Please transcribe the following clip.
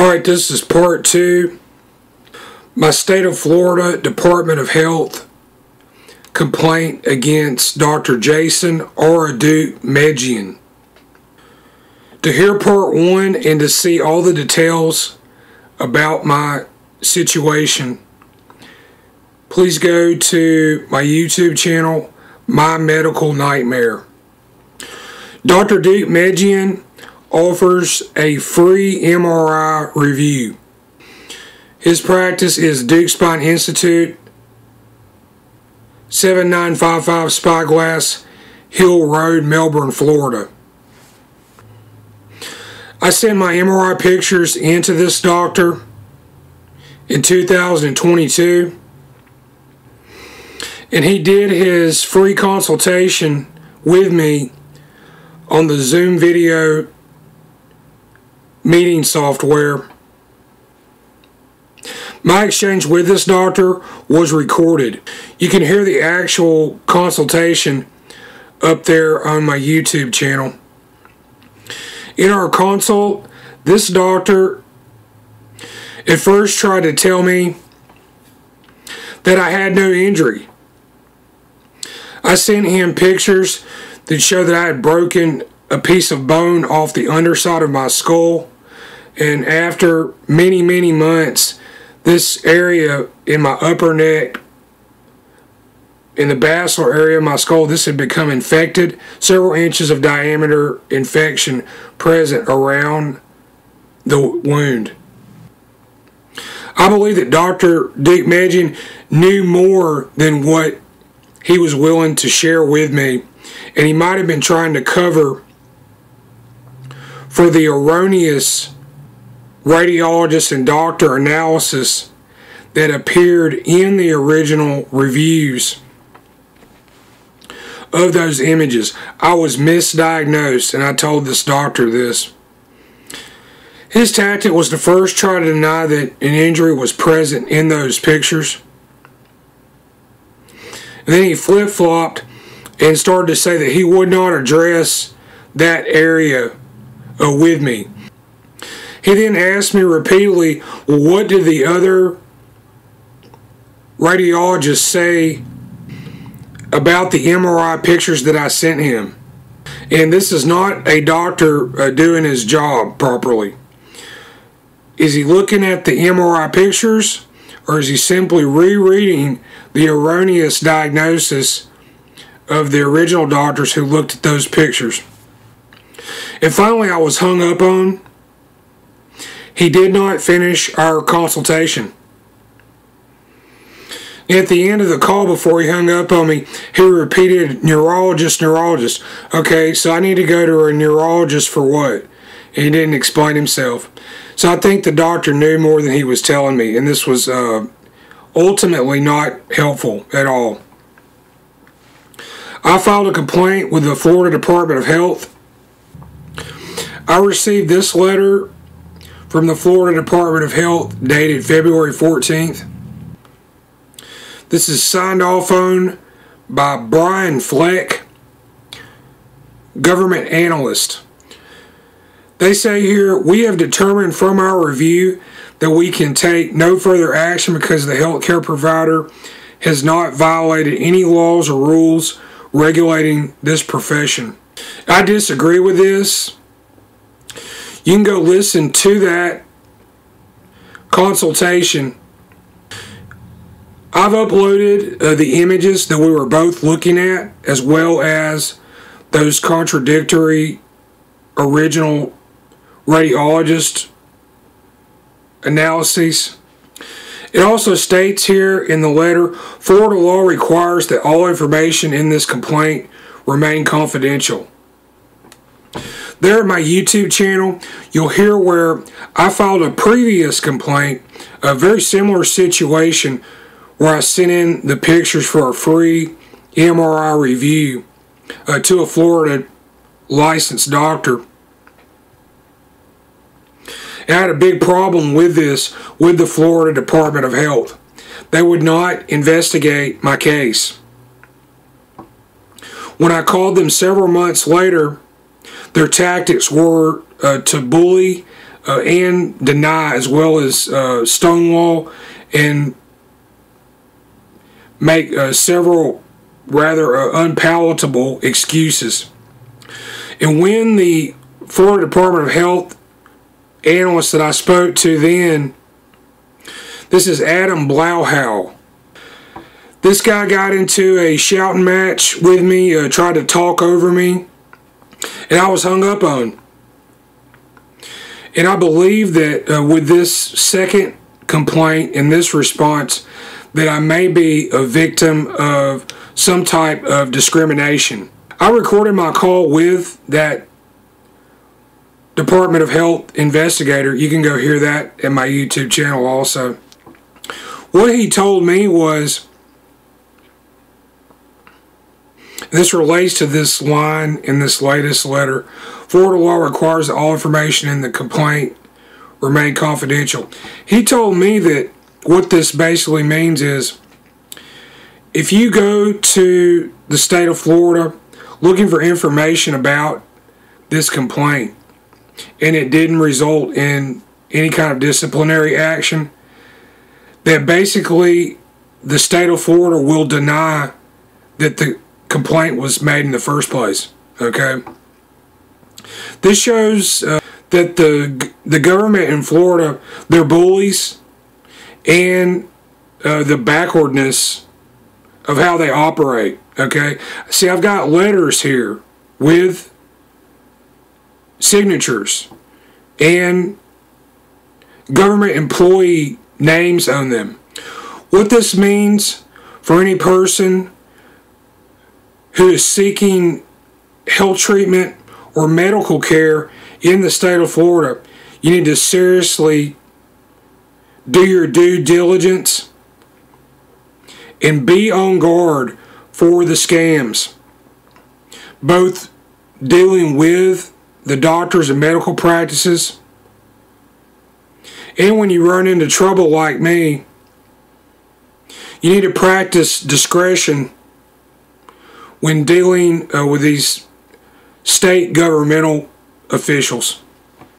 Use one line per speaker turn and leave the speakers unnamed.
Alright, this is part 2. My State of Florida Department of Health complaint against Dr. Jason Ara Deukmedjian. To hear part 1 and to see all the details about my situation, please go to my YouTube channel, My Medical Nightmare. Dr. Deukmedjian offers a free MRI review. His practice is Duke Spine Institute, 7955 Spyglass Hill Road, Melbourne, Florida. I sent my MRI pictures into this doctor in 2022, and he did his free consultation with me on the Zoom video meeting software. My exchange with this doctor was recorded. You can hear the actual consultation up there on my YouTube channel. In our consult, this doctor at first tried to tell me that I had no injury. I sent him pictures that show that I had broken a piece of bone off the underside of my skull, and after many months, this area in my upper neck, in the basilar area of my skull, this had become infected. Several inches of diameter infection present around the wound. I believe that Dr. Deukmedjian knew more than what he was willing to share with me, and he might have been trying to cover for the erroneous radiologist and doctor analysis that appeared in the original reviews of those images. I was misdiagnosed, and I told this doctor this. His tactic was to first try to deny that an injury was present in those pictures. And then he flip-flopped and started to say that he would not address that area with me. He then asked me repeatedly, well, what did the other radiologists say about the MRI pictures that I sent him? And this is not a doctor doing his job properly. Is he looking at the MRI pictures, or is he simply rereading the erroneous diagnosis of the original doctors who looked at those pictures? And finally, I was hung up on. He did not finish our consultation. At the end of the call, before he hung up on me, he repeated, neurologist. Okay, so I need to go to a neurologist for what? And he didn't explain himself. So I think the doctor knew more than he was telling me, and this was ultimately not helpful at all. I filed a complaint with the Florida Department of Health. I received this letter from the Florida Department of Health dated February 14th. This is signed off on by Brian Fleck, government analyst. They say here, we have determined from our review that we can take no further action because the healthcare provider has not violated any laws or rules regulating this profession. I disagree with this. You can go listen to that consultation. I've uploaded the images that we were both looking at, as well as those contradictory original radiologist analyses. It also states here in the letter, Florida law requires that all information in this complaint remain confidential. There at my YouTube channel, you'll hear where I filed a previous complaint, a very similar situation, where I sent in the pictures for a free MRI review to a Florida licensed doctor. And I had a big problem with this with the Florida Department of Health. They would not investigate my case. When I called them several months later, their tactics were to bully and deny, as well as stonewall and make several rather unpalatable excuses. And when the Florida Department of Health analyst that I spoke to then, this is Adam Blauhau. This guy got into a shouting match with me, tried to talk over me, and I was hung up on. And I believe that with this second complaint and this response, that I may be a victim of some type of discrimination. I recorded my call with that Department of Health investigator. You can go hear that at my YouTube channel also. What he told me was, this relates to this line in this latest letter, Florida law requires that all information in the complaint remain confidential. He told me that what this basically means is, if you go to the state of Florida looking for information about this complaint and it didn't result in any kind of disciplinary action, that basically the state of Florida will deny that the complaint was made in the first place. Okay? This shows that the government in Florida, they're bullies, and the backwardness of how they operate. Okay, see, I've got letters here with signatures and government employee names on them. What this means for any person who is seeking health treatment or medical care in the state of Florida, you need to seriously do your due diligence and be on guard for the scams, both dealing with the doctors and medical practices, and when you run into trouble like me, you need to practice discretion when dealing with these state governmental officials.